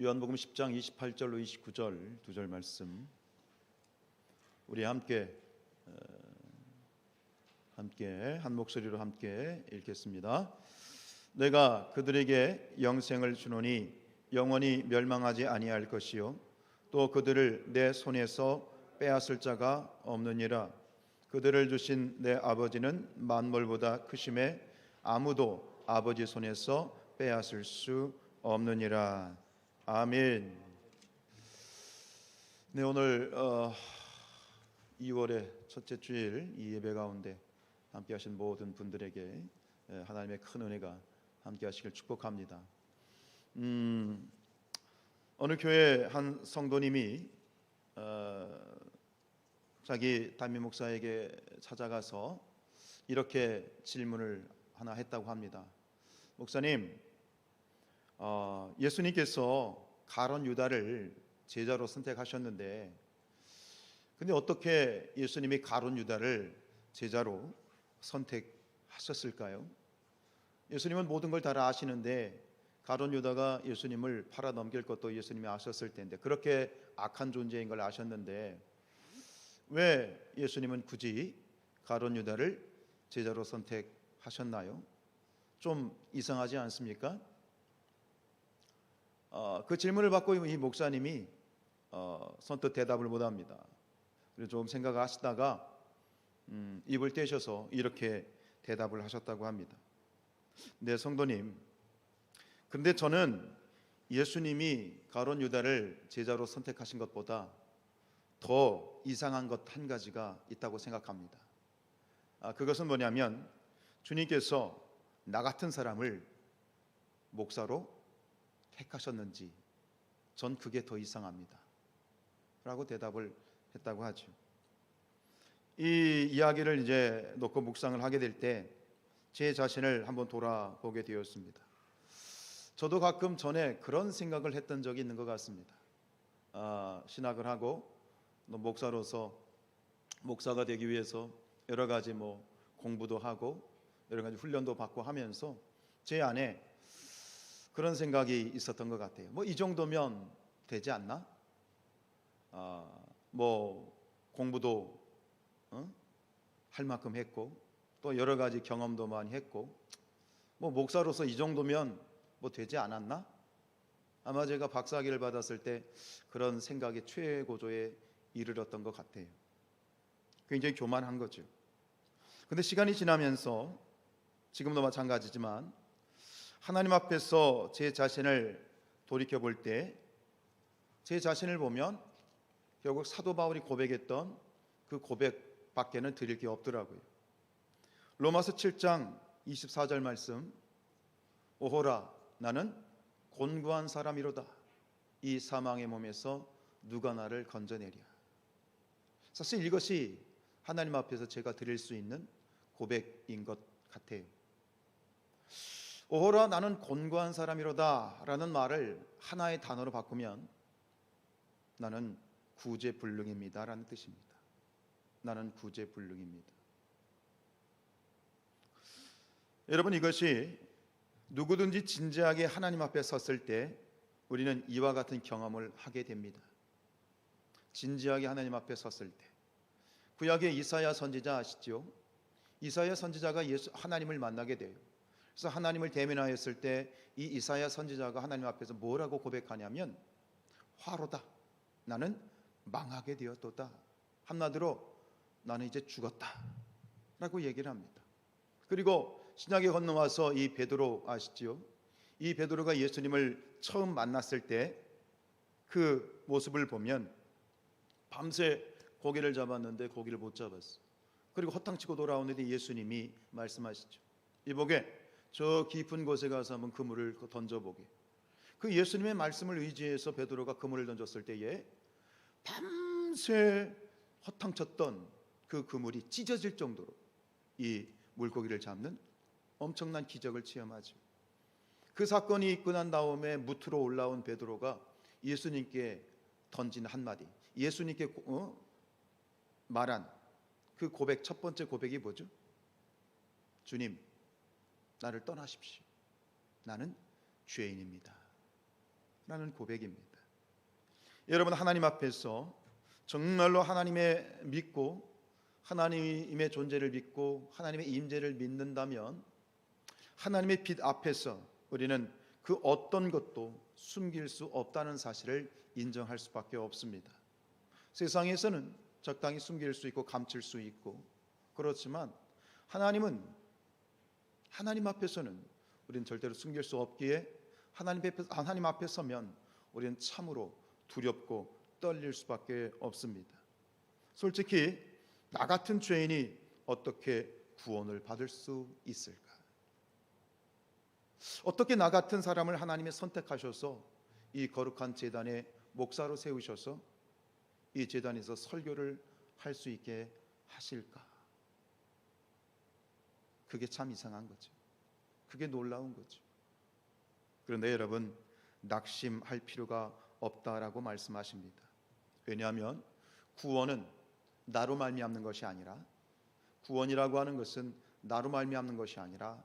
요한복음 10장 28절로 29절 두 절 말씀 우리 함께 한 목소리로 함께 읽겠습니다. 내가 그들에게 영생을 주노니 영원히 멸망하지 아니할 것이요 또 그들을 내 손에서 빼앗을 자가 없느니라. 그들을 주신 내 아버지는 만물보다 크심에 아무도 아버지 손에서 빼앗을 수 없느니라. 아멘. 네, 오늘 2월의 첫째 주일 이 예배 가운데 함께 하신 모든 분들에게 하나님의 큰 은혜가 함께 하시길 축복합니다. 어느 교회 한 성도님이 자기 담임 목사에게 찾아가서 이렇게 질문을 하나 했다고 합니다. 목사님, 예수님께서 가룟 유다를 제자로 선택하셨는데 근데 어떻게 예수님이 가룟 유다를 제자로 선택하셨을까요? 예수님은 모든 걸 다 아시는데 가룟 유다가 예수님을 팔아 넘길 것도 예수님이 아셨을 텐데 그렇게 악한 존재인 걸 아셨는데 왜 예수님은 굳이 가룟 유다를 제자로 선택하셨나요? 좀 이상하지 않습니까? 그 질문을 받고 이 목사님이 선뜻 대답을 못합니다. 그래서 좀 생각하시다가 입을 떼셔서 이렇게 대답을 하셨다고 합니다. 네, 성도님, 근데 저는 예수님이 가룟 유다를 제자로 선택하신 것보다 더 이상한 것 한 가지가 있다고 생각합니다. 그것은 뭐냐면 주님께서 나 같은 사람을 목사로 택하셨는지 전 그게 더 이상합니다 라고 대답을 했다고 하죠. 이 이야기를 이제 놓고 묵상을 하게 될 때 제 자신을 한번 돌아보게 되었습니다. 저도 가끔 전에 그런 생각을 했던 적이 있는 것 같습니다. 신학을 하고 목사로서 목사가 되기 위해서 여러 가지 공부도 하고 여러 가지 훈련도 받고 하면서 제 안에 그런 생각이 있었던 것 같아요. 이 정도면 되지 않나? 공부도 할 만큼 했고 또 여러 가지 경험도 많이 했고 목사로서 이 정도면 되지 않았나? 아마 제가 박사학위를 받았을 때 그런 생각이 최고조에 이르렀던 것 같아요. 굉장히 교만한 거죠. 근데 시간이 지나면서 지금도 마찬가지지만 하나님 앞에서 제 자신을 돌이켜 볼 때 제 자신을 보면 결국 사도 바울이 고백했던 그 고백밖에는 드릴 게 없더라고요. 로마서 7장 24절 말씀, 오호라 나는 곤고한 사람이로다. 이 사망의 몸에서 누가 나를 건져내랴. 사실 이것이 하나님 앞에서 제가 드릴 수 있는 고백인 것 같아요. 오호라 나는 곤고한 사람이로다 라는 말을 하나의 단어로 바꾸면 나는 구제불능입니다 라는 뜻입니다. 나는 구제불능입니다. 여러분, 이것이 누구든지 진지하게 하나님 앞에 섰을 때 우리는 이와 같은 경험을 하게 됩니다. 진지하게 하나님 앞에 섰을 때 구약의 이사야 선지자 아시죠? 이사야 선지자가 하나님을 만나게 돼요. 그래서 하나님을 대면하였을 때 이 이사야 선지자가 하나님 앞에서 뭐라고 고백하냐면 화로다. 나는 망하게 되었도다. 한마디로 나는 이제 죽었다 라고 얘기를 합니다. 그리고 신약에 건너와서 이 베드로 아시죠? 이 베드로가 예수님을 처음 만났을 때 그 모습을 보면 밤새 고기를 잡았는데 고기를 못 잡았어. 그리고 허탕치고 돌아오는데 예수님이 말씀하시죠. 이보게 저 깊은 곳에 가서 한번 그물을 던져보게. 그 예수님의 말씀을 의지해서 베드로가 그물을 던졌을 때에 밤새 허탕쳤던 그 그물이 찢어질 정도로 이 물고기를 잡는 엄청난 기적을 체험하죠. 그 사건이 있고 난 다음에 무트로 올라온 베드로가 예수님께 던진 한마디, 예수님께 말한 그 고백, 첫 번째 고백이 뭐죠? 주님, 나를 떠나십시오. 나는 죄인입니다. 라는 고백입니다. 여러분, 하나님 앞에서 정말로 하나님의 믿고 하나님의 존재를 믿고 하나님의 임재를 믿는다면 하나님의 빛 앞에서 우리는 그 어떤 것도 숨길 수 없다는 사실을 인정할 수밖에 없습니다. 세상에서는 적당히 숨길 수 있고 감출 수 있고 그렇지만 하나님 앞에서는 우리는 절대로 숨길 수 없기에 하나님 앞에 서면 우리는 참으로 두렵고 떨릴 수밖에 없습니다. 솔직히 나 같은 죄인이 어떻게 구원을 받을 수 있을까? 어떻게 나 같은 사람을 하나님이 선택하셔서 이 거룩한 제단의 목사로 세우셔서 이 제단에서 설교를 할 수 있게 하실까? 그게 참 이상한 거죠. 그게 놀라운 거죠. 그런데 여러분, 낙심할 필요가 없다라고 말씀하십니다. 왜냐하면 구원은 나로 말미암는 것이 아니라, 구원이라고 하는 것은 나로 말미암는 것이 아니라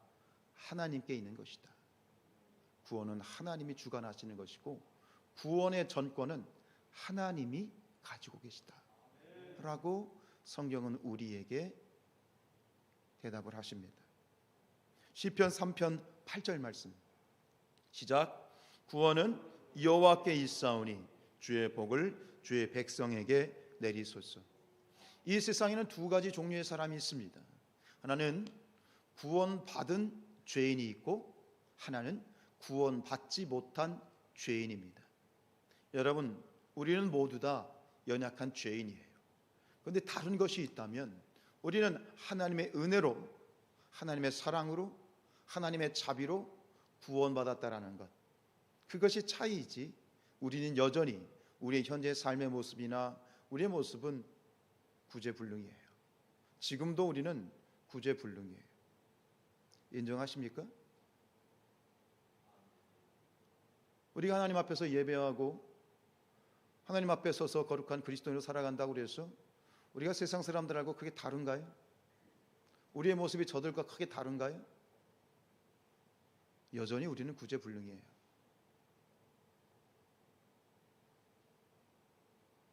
하나님께 있는 것이다. 구원은 하나님이 주관하시는 것이고 구원의 전권은 하나님이 가지고 계시다 라고 성경은 우리에게 대답을 하십니다. 시편 3편 8절 말씀 시작. 구원은 여호와께 있사오니 주의 복을 주의 백성에게 내리소서. 이 세상에는 두 가지 종류의 사람이 있습니다. 하나는 구원받은 죄인이 있고 하나는 구원받지 못한 죄인입니다. 여러분, 우리는 모두 다 연약한 죄인이에요. 그런데 다른 것이 있다면 우리는 하나님의 은혜로, 하나님의 사랑으로, 하나님의 자비로 구원받았다라는 것, 그것이 차이이지 우리는 여전히 우리의 현재 삶의 모습이나 우리의 모습은 구제불능이에요. 지금도 우리는 구제불능이에요. 인정하십니까? 우리가 하나님 앞에서 예배하고 하나님 앞에 서서 거룩한 그리스도인으로 살아간다고 그래서 우리가 세상 사람들하고 크게 다른가요? 우리의 모습이 저들과 크게 다른가요? 여전히 우리는 구제불능이에요.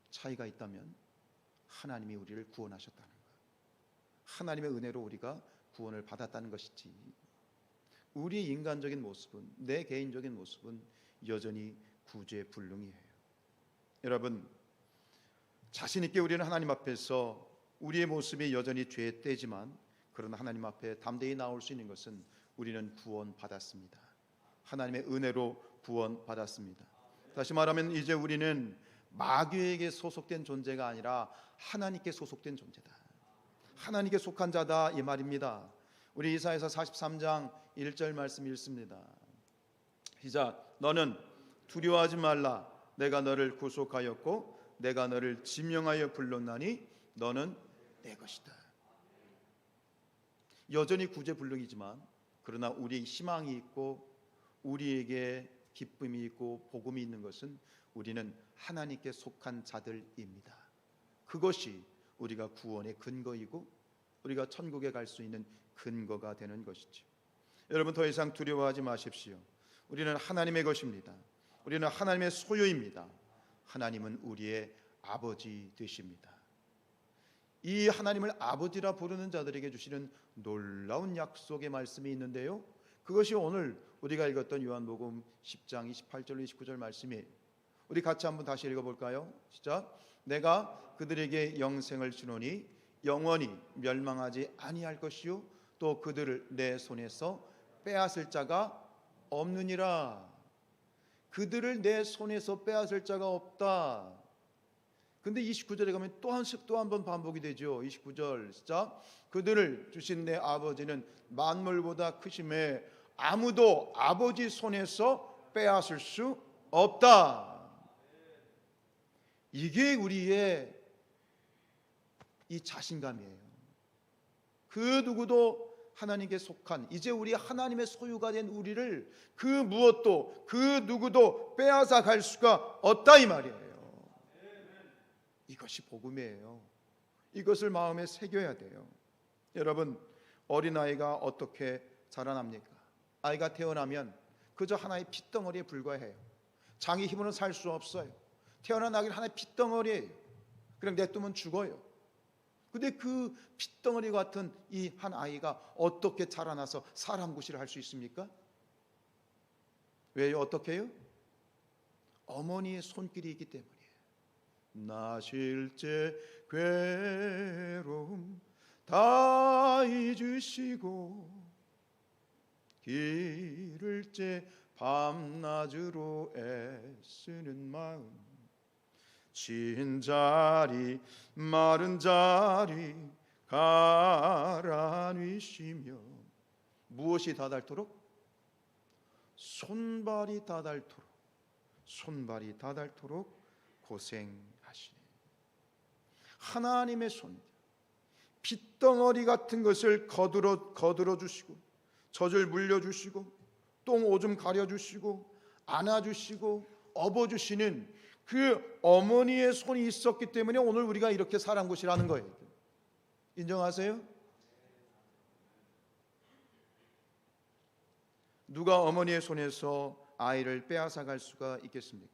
차이가 있다면 하나님이 우리를 구원하셨다는 것, 하나님의 은혜로 우리가 구원을 받았다는 것이지, 우리의 인간적인 모습은, 내 개인적인 모습은 여전히 구제불능이에요. 여러분, 자신 있게 우리는 하나님 앞에서 우리의 모습이 여전히 죄의 때지만 그러나 하나님 앞에 담대히 나올 수 있는 것은 우리는 구원받았습니다. 하나님의 은혜로 구원받았습니다. 다시 말하면 이제 우리는 마귀에게 소속된 존재가 아니라 하나님께 소속된 존재다, 하나님께 속한 자다, 이 말입니다. 우리 이사야서 43장 1절 말씀 읽습니다. 시작. 너는 두려워하지 말라. 내가 너를 구속하였고 내가 너를 지명하여 불렀나니 너는 내 것이다. 여전히 구제불능이지만 그러나 우리의 희망이 있고 우리에게 기쁨이 있고 복음이 있는 것은 우리는 하나님께 속한 자들입니다. 그것이 우리가 구원의 근거이고 우리가 천국에 갈 수 있는 근거가 되는 것이죠. 여러분, 더 이상 두려워하지 마십시오. 우리는 하나님의 것입니다. 우리는 하나님의 소유입니다. 하나님은 우리의 아버지 되십니다. 이 하나님을 아버지라 부르는 자들에게 주시는 놀라운 약속의 말씀이 있는데요, 그것이 오늘 우리가 읽었던 요한복음 10장 28절 29절 말씀이에요. 우리 같이 한번 다시 읽어볼까요? 시작. 내가 그들에게 영생을 주노니 영원히 멸망하지 아니할 것이요 또 그들을 내 손에서 빼앗을 자가 없느니라. 그들을 내 손에서 빼앗을 자가 없다. 근데 29절에 가면 또 한 번 반복이 되죠. 29절 시작. 그들을 주신 내 아버지는 만물보다 크심에 아무도 아버지 손에서 빼앗을 수 없다. 이게 우리의 이 자신감이에요. 그 누구도 하나님께 속한, 이제 우리 하나님의 소유가 된 우리를 그 무엇도 그 누구도 빼앗아 갈 수가 없다, 이 말이에요. 이것이 복음이에요. 이것을 마음에 새겨야 돼요. 여러분, 어린아이가 어떻게 자라납니까? 아이가 태어나면 그저 하나의 핏덩어리에 불과해요. 자기 힘으로는 살 수 없어요. 태어난 아기는 하나의 핏덩어리예요. 그냥 냅두면 죽어요. 근데 그 핏덩어리 같은 이 한 아이가 어떻게 자라나서 사람 구실을 할 수 있습니까? 왜요? 어떻게 해요? 어머니의 손길이 있기 때문이에요. 나실제 괴로움 다 잊으시고 기를째 밤낮으로 애쓰는 마음 진 자리 마른 자리 가라뉘시며 무엇이 다닳도록? 손발이 다닳도록 고생하시네. 하나님의 손 핏덩어리 같은 것을 거들어 주시고 젖을 물려주시고 똥 오줌 가려주시고 안아주시고 업어주시는 그 어머니의 손이 있었기 때문에 오늘 우리가 이렇게 사람 구실하는 거예요. 인정하세요? 누가 어머니의 손에서 아이를 빼앗아갈 수가 있겠습니까?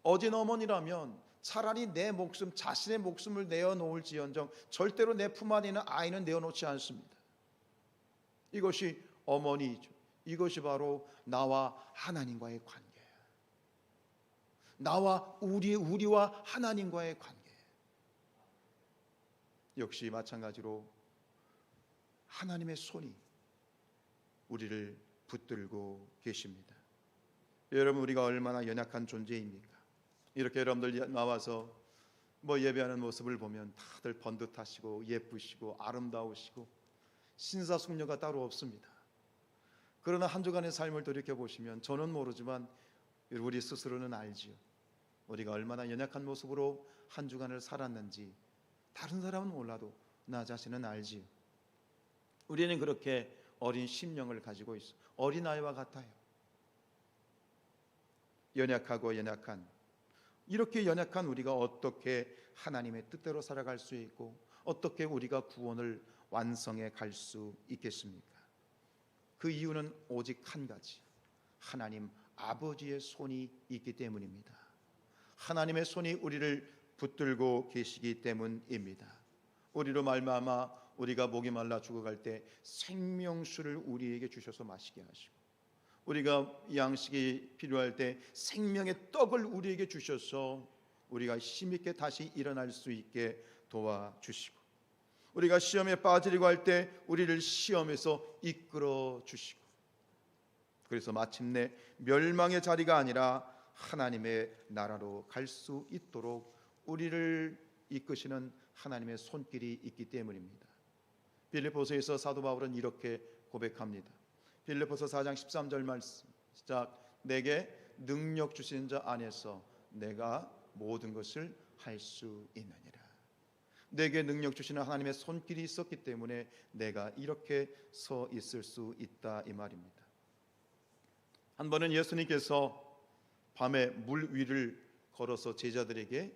어진 어머니라면 차라리 내 목숨, 자신의 목숨을 내어놓을지언정 절대로 내 품 안에 있는 아이는 내어놓지 않습니다. 이것이 어머니이죠. 이것이 바로 나와 하나님과의 관계예요. 나와 우리와 하나님과의 관계. 역시 마찬가지로 하나님의 손이 우리를 붙들고 계십니다. 여러분, 우리가 얼마나 연약한 존재입니까? 이렇게 여러분들 나와서 예배하는 모습을 보면 다들 번듯하시고 예쁘시고 아름다우시고 신사숙녀가 따로 없습니다. 그러나 한 주간의 삶을 돌이켜보시면 저는 모르지만 우리 스스로는 알지요. 우리가 얼마나 연약한 모습으로 한 주간을 살았는지 다른 사람은 몰라도 나 자신은 알지요. 우리는 그렇게 어린 심령을 가지고 있어 어린아이와 같아요. 연약하고 연약한 이렇게 연약한 우리가 어떻게 하나님의 뜻대로 살아갈 수 있고 어떻게 우리가 구원을 완성해 갈 수 있겠습니까? 그 이유는 오직 한 가지, 하나님 아버지의 손이 있기 때문입니다. 하나님의 손이 우리를 붙들고 계시기 때문입니다. 우리로 말미암아 우리가 목이 말라 죽어갈 때 생명수를 우리에게 주셔서 마시게 하시고 우리가 양식이 필요할 때 생명의 떡을 우리에게 주셔서 우리가 힘있게 다시 일어날 수 있게 도와주시고 우리가 시험에 빠지려고 할 때 우리를 시험에서 이끌어 주시고 그래서 마침내 멸망의 자리가 아니라 하나님의 나라로 갈 수 있도록 우리를 이끄시는 하나님의 손길이 있기 때문입니다. 빌립보서에서 사도 바울은 이렇게 고백합니다. 빌립보서 4장 13절 말씀 시작. 내게 능력 주신 자 안에서 내가 모든 것을 할 수 있느니라. 내게 능력 주시는 하나님의 손길이 있었기 때문에 내가 이렇게 서 있을 수 있다 이 말입니다. 한 번은 예수님께서 밤에 물 위를 걸어서 제자들에게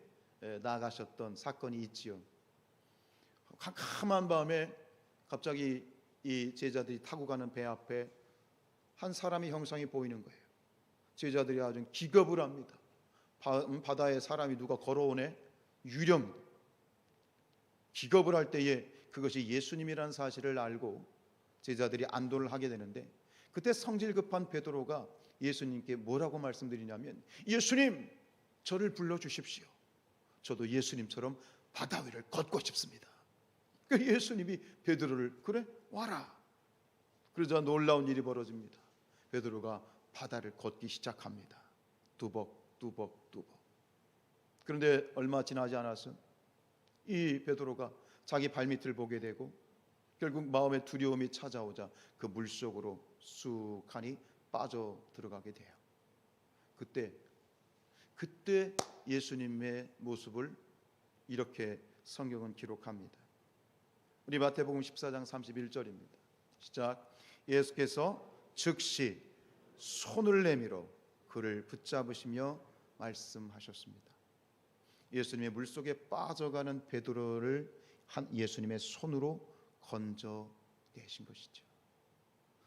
나아가셨던 사건이 있지요. 캄캄한 밤에 갑자기 이 제자들이 타고 가는 배 앞에 한 사람의 형상이 보이는 거예요. 제자들이 아주 기겁을 합니다. 바다에 사람이 누가 걸어오네? 유령. 기겁을 할 때에 그것이 예수님이라는 사실을 알고 제자들이 안도를 하게 되는데 그때 성질 급한 베드로가 예수님께 뭐라고 말씀드리냐면 예수님 저를 불러주십시오. 저도 예수님처럼 바다 위를 걷고 싶습니다. 그 예수님이 베드로를 그래 와라. 그러자 놀라운 일이 벌어집니다. 베드로가 바다를 걷기 시작합니다. 뚜벅뚜벅뚜벅. 그런데 얼마 지나지 않아서 이 베드로가 자기 발밑을 보게 되고 결국 마음의 두려움이 찾아오자 그 물속으로 쑥하니 빠져 들어가게 돼요. 그때 예수님의 모습을 이렇게 성경은 기록합니다. 우리 마태복음 14장 31절입니다. 시작. 예수께서 즉시 손을 내밀어 그를 붙잡으시며 말씀하셨습니다. 예수님의 물속에 빠져가는 베드로를 한 예수님의 손으로 건져내신 것이죠.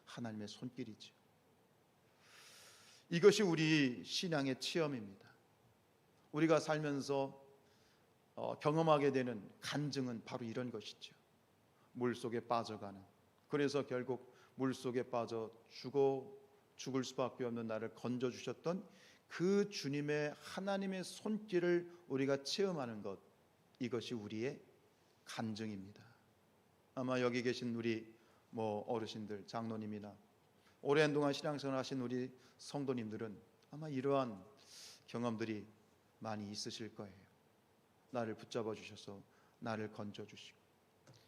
하나님의 손길이죠. 이것이 우리 신앙의 체험입니다. 우리가 살면서 경험하게 되는 간증은 바로 이런 것이죠. 물속에 빠져가는, 그래서 결국 물속에 빠져 죽을 수밖에 없는 나를 건져주셨던 그 주님의 하나님의 손길을 우리가 체험하는 것, 이것이 우리의 간증입니다. 아마 여기 계신 우리 어르신들, 장로님이나 오랜 동안 신앙생활 하신 우리 성도님들은 아마 이러한 경험들이 많이 있으실 거예요. 나를 붙잡아 주셔서 나를 건져 주시고,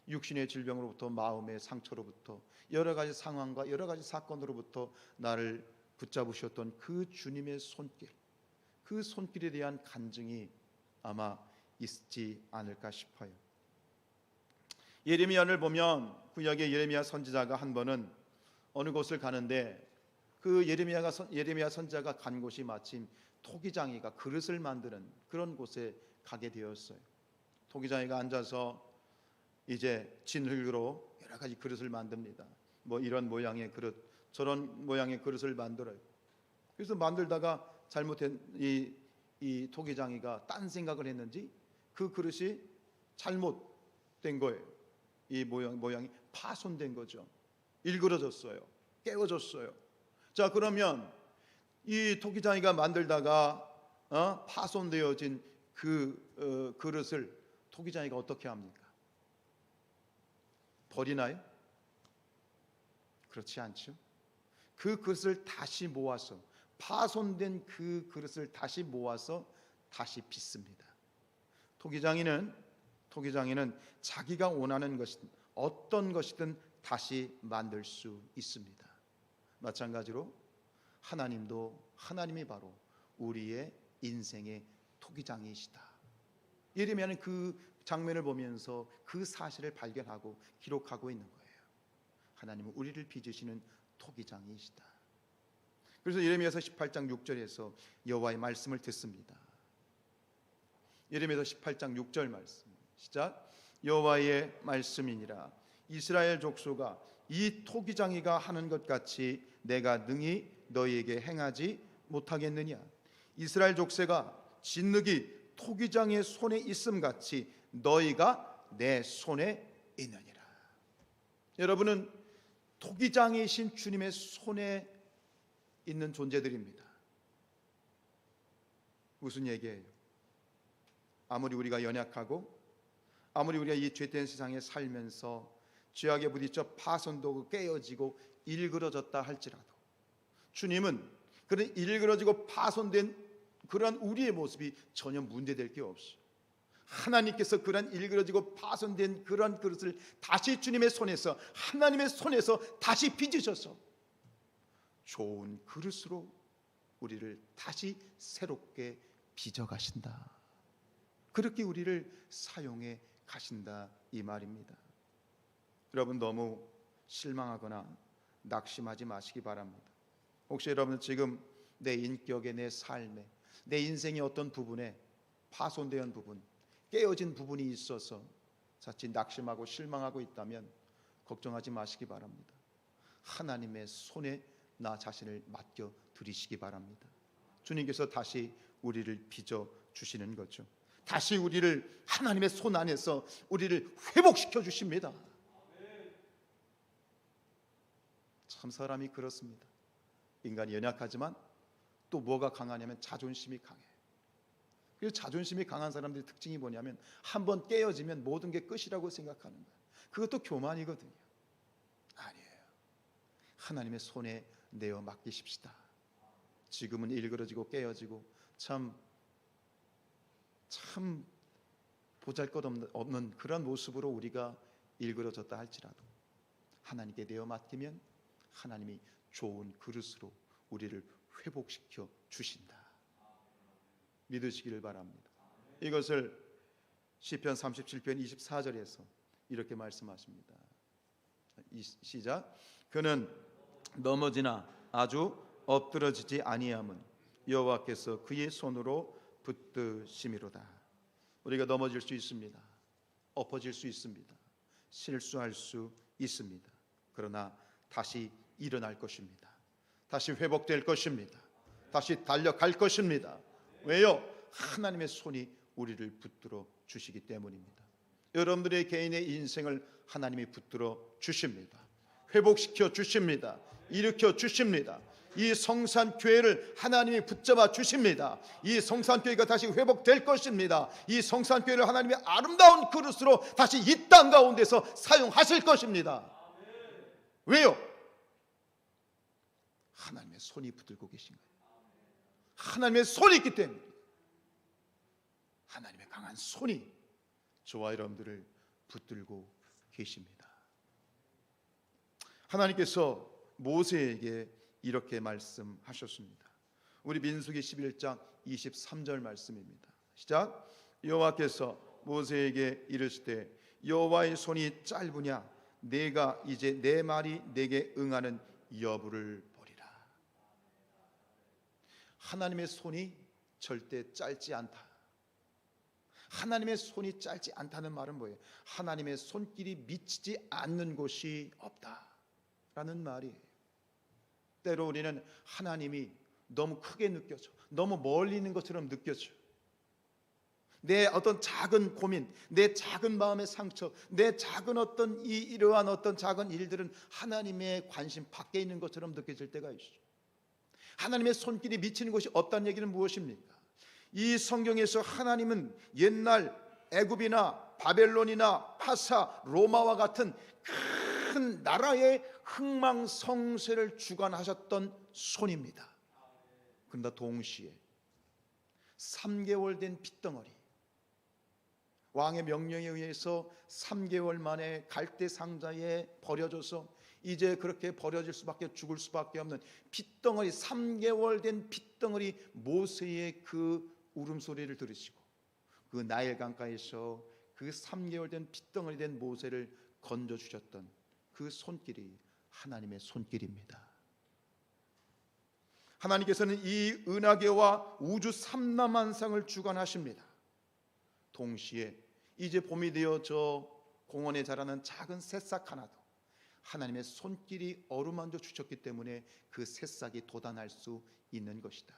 육신의 질병으로부터 마음의 상처로부터 여러 가지 상황과 여러 가지 사건으로부터 나를 붙잡으셨던 그 주님의 손길, 그 손길에 대한 간증이 아마 있지 않을까 싶어요. 예레미야를 보면 구약의 예레미야 선지자가 한 번은 어느 곳을 가는데 그 예레미야 선지자가 간 곳이 마침 토기장이가 그릇을 만드는 그런 곳에 가게 되었어요. 토기장이가 앉아서 이제 진흙으로 여러 가지 그릇을 만듭니다. 이런 모양의 그릇, 저런 모양의 그릇을 만들어요. 그래서 만들다가 잘못된 이 토기장이가 딴 생각을 했는지 그 그릇이 잘못된 거예요. 이 모양이 파손된 거죠. 일그러졌어요. 깨어졌어요. 자, 그러면 이 토기장이가 만들다가 파손되어진 그 그릇을 토기장이가 어떻게 합니까? 버리나요? 그렇지 않죠. 그 그릇을 다시 모아서, 파손된 그 그릇을 다시 모아서 다시 빚습니다. 토기장이는 자기가 원하는 것이든 어떤 것이든 다시 만들 수 있습니다. 마찬가지로 하나님이 바로 우리의 인생의 토기장이시다. 예레미야는 그 장면을 보면서 그 사실을 발견하고 기록하고 있는 거예요. 하나님은 우리를 빚으시는 토기장이시다. 그래서 예레미야서 18장 6절에서 여호와의 말씀을 듣습니다. 예레미야서 18장 6절 말씀 시작. 여호와의 말씀이니라. 이스라엘 족속아, 이 토기장이가 하는 것 같이 내가 능히 너희에게 행하지 못하겠느냐. 이스라엘 족쇄가 진흙이 토기장의 손에 있음 같이 너희가 내 손에 있느니라. 여러분은 토기장이신 주님의 손에 있는 존재들입니다. 무슨 얘기예요? 아무리 우리가 연약하고 아무리 우리가 이 죄된 세상에 살면서 죄악에 부딪혀 파손되고 깨어지고 일그러졌다 할지라도 주님은 그런 일그러지고 파손된 그러한 우리의 모습이 전혀 문제될 게 없어요. 하나님께서 그런 일그러지고 파손된 그런 그릇을 다시 주님의 손에서, 하나님의 손에서 다시 빚으셔서 좋은 그릇으로 우리를 다시 새롭게 빚어 가신다. 그렇게 우리를 사용해 가신다, 이 말입니다. 여러분, 너무 실망하거나 낙심하지 마시기 바랍니다. 혹시 여러분 지금 내 인격에, 내 삶에, 내 인생의 어떤 부분에 파손된 부분, 깨어진 부분이 있어서 자칫 낙심하고 실망하고 있다면 걱정하지 마시기 바랍니다. 하나님의 손에 나 자신을 맡겨 드리시기 바랍니다. 주님께서 다시 우리를 빚어 주시는 거죠. 다시 우리를 하나님의 손 안에서 우리를 회복시켜 주십니다. 참 사람이 그렇습니다. 인간이 연약하지만 또 뭐가 강하냐면 자존심이 강해요. 그래서 자존심이 강한 사람들의 특징이 뭐냐면 한번 깨어지면 모든 게 끝이라고 생각하는 거예요. 그것도 교만이거든요. 아니에요. 하나님의 손에 내어 맡기십시다. 지금은 일그러지고 깨어지고 참 보잘것없는 그런 모습으로 우리가 일그러졌다 할지라도 하나님께 내어 맡기면 하나님이 좋은 그릇으로 우리를 회복시켜 주신다. 믿으시기를 바랍니다. 이것을 시편 37편 24절에서 이렇게 말씀하십니다. 시작. 그는 넘어지나 아주 엎드러지지 아니함은 여호와께서 그의 손으로 붙드심이로다. 우리가 넘어질 수 있습니다. 엎어질 수 있습니다. 실수할 수 있습니다. 그러나 다시 일어날 것입니다. 다시 회복될 것입니다. 다시 달려갈 것입니다. 왜요? 하나님의 손이 우리를 붙들어 주시기 때문입니다. 여러분들의 개인의 인생을 하나님이 붙들어 주십니다. 회복시켜 주십니다. 일으켜 주십니다. 이 성산교회를 하나님이 붙잡아 주십니다. 이 성산교회가 다시 회복될 것입니다. 이 성산교회를 하나님의 아름다운 그릇으로 다시 이 땅 가운데서 사용하실 것입니다. 왜요? 하나님의 손이 붙들고 계신 거예요. 하나님의 손이 있기 때문에, 하나님의 강한 손이 저와 여러분들을 붙들고 계십니다. 하나님께서 모세에게 이렇게 말씀하셨습니다. 우리 민수기 11장 23절 말씀입니다. 시작. 여호와께서 모세에게 이르시되 여호와의 손이 짧으냐 내가 이제 내 말이 내게 응하는 여부를 보리라. 하나님의 손이 절대 짧지 않다. 하나님의 손이 짧지 않다는 말은 뭐예요? 하나님의 손길이 미치지 않는 곳이 없다라는 말이에요. 때로 우리는 하나님이 너무 크게 느껴져, 너무 멀리 있는 것처럼 느껴져. 내 어떤 작은 고민, 내 작은 마음의 상처, 내 작은 어떤 이러한 어떤 작은 일들은 하나님의 관심 밖에 있는 것처럼 느껴질 때가 있어. 하나님의 손길이 미치는 곳이 없다는 얘기는 무엇입니까? 이 성경에서 하나님은 옛날 애굽이나 바벨론이나 파사, 로마와 같은 큰 나라의 흥망성쇠를 주관하셨던 손입니다. 그런데 동시에 3개월 된 핏덩어리, 왕의 명령에 의해서 3개월 만에 갈대 상자에 버려져서 이제 그렇게 버려질 수밖에, 죽을 수밖에 없는 핏덩어리, 3개월 된 핏덩어리 모세의 그 울음소리를 들으시고 그 나일 강가에서 그 3개월 된 핏덩어리 된 모세를 건져주셨던 그 손길이 하나님의 손길입니다. 하나님께서는 이 은하계와 우주 삼라만상을 주관하십니다. 동시에 이제 봄이 되어 저 공원에 자라는 작은 새싹 하나도 하나님의 손길이 어루만져 주셨기 때문에 그 새싹이 돋아날 수 있는 것이다.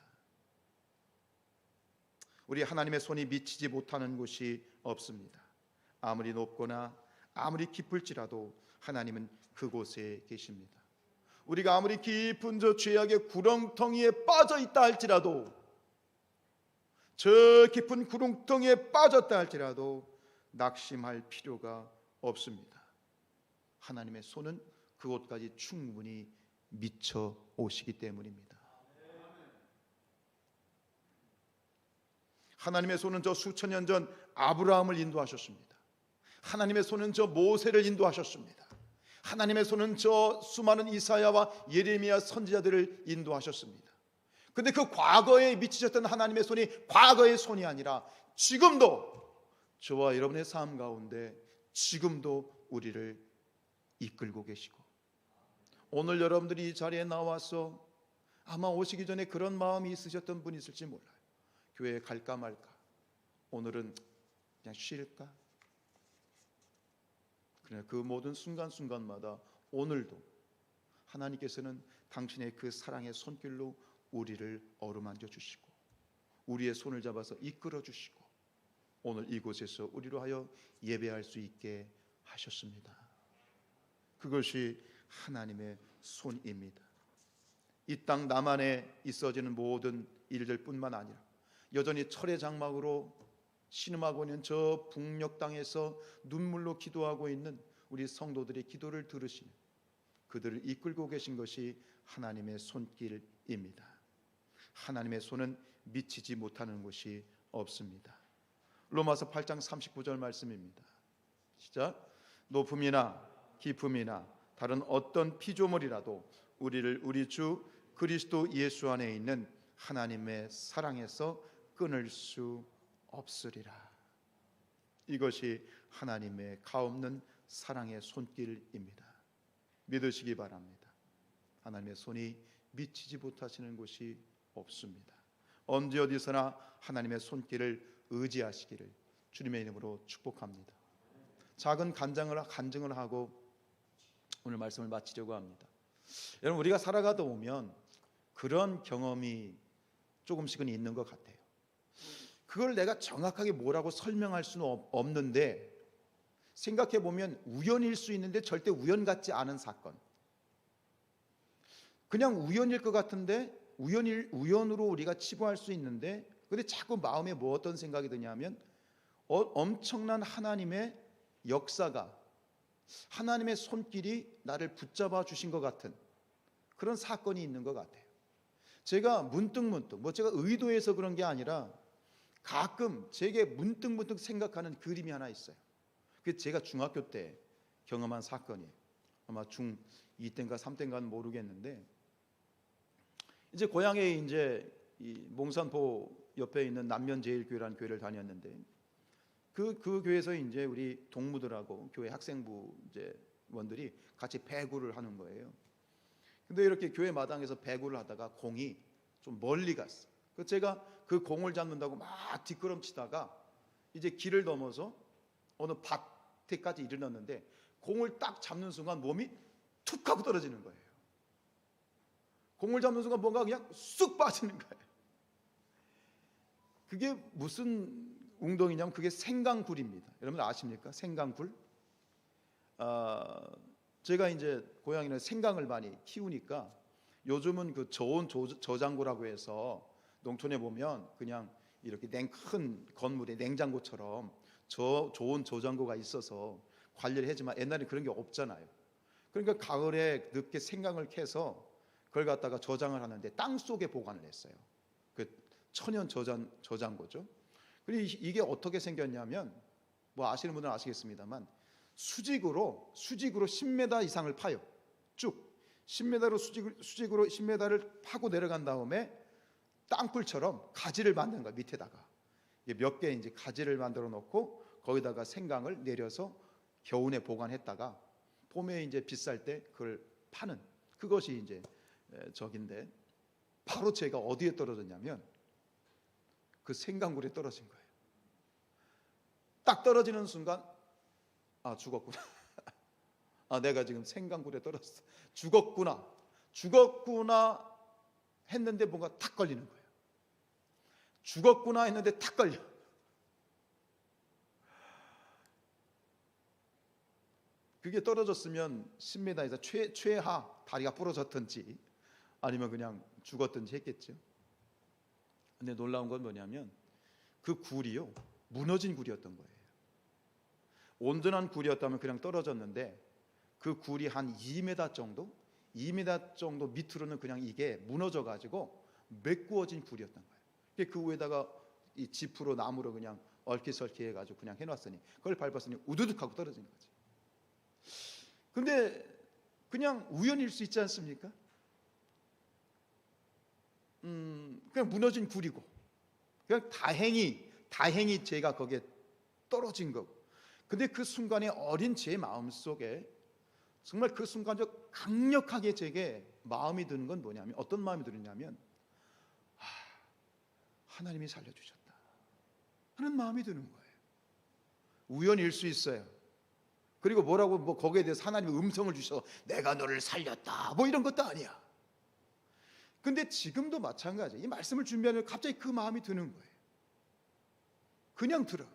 우리 하나님의 손이 미치지 못하는 곳이 없습니다. 아무리 높거나 아무리 깊을지라도 하나님은 그곳에 계십니다. 우리가 아무리 깊은 저 죄악의 구렁텅이에 빠져 있다 할지라도, 저 깊은 구렁텅이에 빠졌다 할지라도 낙심할 필요가 없습니다. 하나님의 손은 그곳까지 충분히 미쳐 오시기 때문입니다. 하나님의 손은 저 수천 년 전 아브라함을 인도하셨습니다. 하나님의 손은 저 모세를 인도하셨습니다. 하나님의 손은 저 수많은 이사야와 예레미야 선지자들을 인도하셨습니다. 그런데 그 과거에 미치셨던 하나님의 손이 과거의 손이 아니라 지금도 저와 여러분의 삶 가운데 지금도 우리를 이끌고 계시고, 오늘 여러분들이 이 자리에 나와서 아마 오시기 전에 그런 마음이 있으셨던 분이 있을지 몰라요. 교회에 갈까 말까, 오늘은 그냥 쉴까. 그러나 그 모든 순간순간마다 오늘도 하나님께서는 당신의 그 사랑의 손길로 우리를 어루만져 주시고 우리의 손을 잡아서 이끌어 주시고 오늘 이곳에서 우리로 하여 예배할 수 있게 하셨습니다. 그것이 하나님의 손입니다. 이 땅 남한에 있어지는 모든 일들 뿐만 아니라 여전히 철의 장막으로 신음하고 있는 저 북녘 땅에서 눈물로 기도하고 있는 우리 성도들의 기도를 들으시는, 그들을 이끌고 계신 것이 하나님의 손길입니다. 하나님의 손은 미치지 못하는 곳이 없습니다. 로마서 8장 39절 말씀입니다. 시작. 높음이나 깊음이나 다른 어떤 피조물이라도 우리를 우리 주 그리스도 예수 안에 있는 하나님의 사랑에서 끊을 수 없으리라. 이것이 하나님의 가없는 사랑의 손길입니다. 믿으시기 바랍니다. 하나님의 손이 미치지 못하시는 곳이 없습니다. 언제 어디서나 하나님의 손길을 의지하시기를 주님의 이름으로 축복합니다. 작은 간증을 하고 오늘 말씀을 마치려고 합니다. 여러분, 우리가 살아가다 보면 그런 경험이 조금씩은 있는 것 같아요. 그걸 내가 정확하게 뭐라고 설명할 수는 없는데, 생각해 보면 우연일 수 있는데 절대 우연 같지 않은 사건, 그냥 우연일 것 같은데 우연으로 우리가 치부할 수 있는데, 근데 자꾸 마음에 뭐 어떤 생각이 드냐면 엄청난 하나님의 역사가, 하나님의 손길이 나를 붙잡아 주신 것 같은 그런 사건이 있는 것 같아요. 제가 문득 뭐 제가 의도해서 그런 게 아니라 가끔 제게 문득 생각하는 그림이 하나 있어요. 그게 제가 중학교 때 경험한 사건이에요. 아마 중2 때인가 3 때인가는 모르겠는데, 이제 고향에 이제 이 몽산포 옆에 있는 남면제일교회라는 교회를 다녔는데, 그 교회에서 이제 우리 동무들하고 교회 학생부 이제 원들이 같이 배구를 하는 거예요. 근데 이렇게 교회 마당에서 배구를 하다가 공이 좀 멀리 갔어. 그래서 제가 그 공을 잡는다고 막 뒷걸음치다가 이제 길을 넘어서 어느 밭에까지 이르렀는데, 공을 딱 잡는 순간 몸이 툭 하고 떨어지는 거예요. 공을 잡는 순간 뭔가 그냥 쑥 빠지는 거예요. 그게 무슨 운동이냐면 그게 생강굴입니다. 여러분 아십니까? 생강굴. 제가 이제 고향에는 생강을 많이 키우니까 요즘은 그 저온 저장고라고 해서 농촌에 보면 그냥 이렇게 큰 건물에 냉장고처럼 좋은 저장고가 있어서 관리를 하지만, 옛날에 그런 게 없잖아요. 그러니까 가을에 늦게 생강을 캐서 그걸 갖다가 저장을 하는데 땅 속에 보관을 했어요. 그 천연 저장고죠. 그리고 이게 어떻게 생겼냐면, 뭐 아시는 분들은 아시겠습니다만 수직으로 10m 이상을 파요. 쭉 10m로 수직으로 10m를 파고 내려간 다음에 땅굴처럼 가지를 만드는 거야. 밑에다가 몇 개 이제 가지를 만들어 놓고 거기다가 생강을 내려서 겨우내 보관했다가 봄에 이제 비쌀 때 그걸 파는, 그것이 이제 적인데, 바로 제가 어디에 떨어졌냐면 그 생강굴에 떨어진 거예요. 딱 떨어지는 순간 죽었구나. 내가 지금 생강굴에 떨어졌어. 죽었구나 했는데 뭔가 탁 걸리는 거예요. 죽었구나 했는데 탁 걸려. 그게 떨어졌으면 10m에서 최하 다리가 부러졌든지 아니면 그냥 죽었든지 했겠죠. 근데 놀라운 건 뭐냐면 그 굴이요, 무너진 굴이었던 거예요. 온전한 굴이었다면 그냥 떨어졌는데 그 굴이 한 2m 정도 밑으로는 그냥 이게 무너져 가지고 메꾸어진 굴이었던 거예요. 그 위에다가 이 지프로 나무로 그냥 얼키설키 해가지고 그냥 해놨으니 그걸 밟았으니 우두둑 하고 떨어진 거지. 근데 그냥 우연일 수 있지 않습니까? 그냥 무너진 굴이고, 그냥 다행히 제가 거기에 떨어진 거고. 근데 그 순간에 어린 제 마음 속에 정말 그 순간적 강력하게 제게 마음이 드는 건 뭐냐면, 어떤 마음이 드느냐면 하나님이 살려주셨다 하는 마음이 드는 거예요. 우연일 수 있어요. 그리고 뭐 거기에 대해서 하나님이 음성을 주셔서 내가 너를 살렸다 뭐 이런 것도 아니야. 근데 지금도 마찬가지. 이 말씀을 준비하면 갑자기 그 마음이 드는 거예요. 그냥 들어.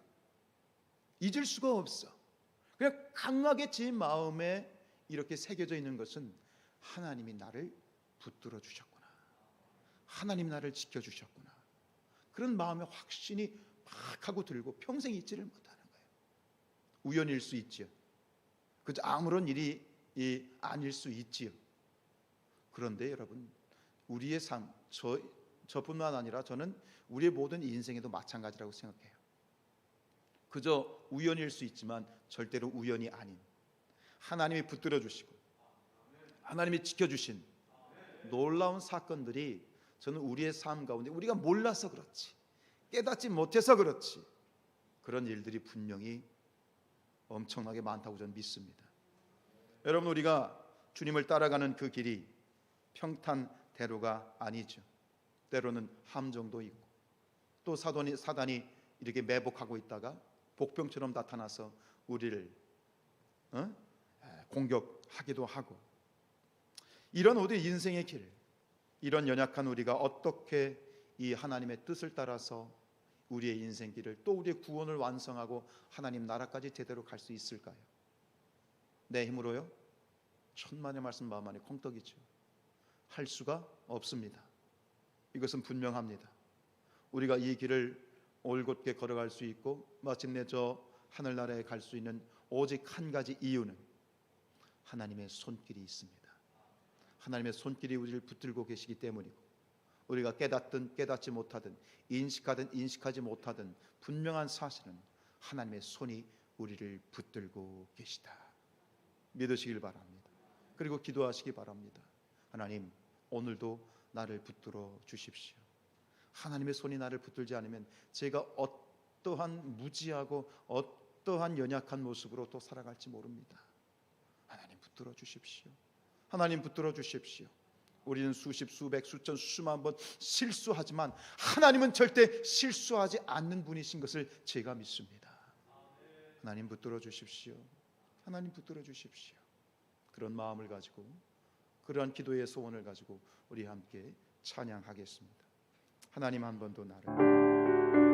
잊을 수가 없어. 그냥 강하게 제 마음에 이렇게 새겨져 있는 것은 하나님이 나를 붙들어 주셨구나, 하나님이 나를 지켜주셨구나, 그런 마음의 확신이 막 하고 들고 평생 잊지를 못하는 거예요. 우연일 수 있지요. 그저 아무런 일이 아닐 수 있지요. 그런데 여러분, 우리의 삶, 저뿐만 아니라 저는 우리의 모든 인생에도 마찬가지라고 생각해요. 그저 우연일 수 있지만 절대로 우연이 아닌, 하나님이 붙들어 주시고 하나님이 지켜주신 놀라운 사건들이 저는 우리의 삶 가운데 우리가 몰라서 그렇지, 깨닫지 못해서 그렇지, 그런 일들이 분명히 엄청나게 많다고 저는 믿습니다. 여러분, 우리가 주님을 따라가는 그 길이 평탄대로가 아니죠. 때로는 함정도 있고, 또 사단이 이렇게 매복하고 있다가 복병처럼 나타나서 우리를 공격하기도 하고, 이런 우리 인생의 길, 이런 연약한 우리가 어떻게 이 하나님의 뜻을 따라서 우리의 인생길을 또 우리의 구원을 완성하고 하나님 나라까지 제대로 갈 수 있을까요? 내 힘으로요? 천만의 말씀 마음 안에 콩떡이죠. 할 수가 없습니다. 이것은 분명합니다. 우리가 이 길을 올곧게 걸어갈 수 있고 마침내 저 하늘나라에 갈 수 있는 오직 한 가지 이유는 하나님의 손길이 있습니다. 하나님의 손길이 우리를 붙들고 계시기 때문이고, 우리가 깨닫든 깨닫지 못하든 인식하든 인식하지 못하든 분명한 사실은 하나님의 손이 우리를 붙들고 계시다. 믿으시길 바랍니다. 그리고 기도하시기 바랍니다. 하나님, 오늘도 나를 붙들어 주십시오. 하나님의 손이 나를 붙들지 않으면 제가 어떠한 무지하고 어떠한 연약한 모습으로 또 살아갈지 모릅니다. 하나님 붙들어 주십시오. 하나님 붙들어 주십시오. 우리는 수십, 수백, 수천, 수만 번 실수하지만 하나님은 절대 실수하지 않는 분이신 것을 제가 믿습니다. 하나님 붙들어 주십시오. 하나님 붙들어 주십시오. 그런 마음을 가지고, 그러한 기도의 소원을 가지고 우리 함께 찬양하겠습니다. 하나님 한 번 더 나를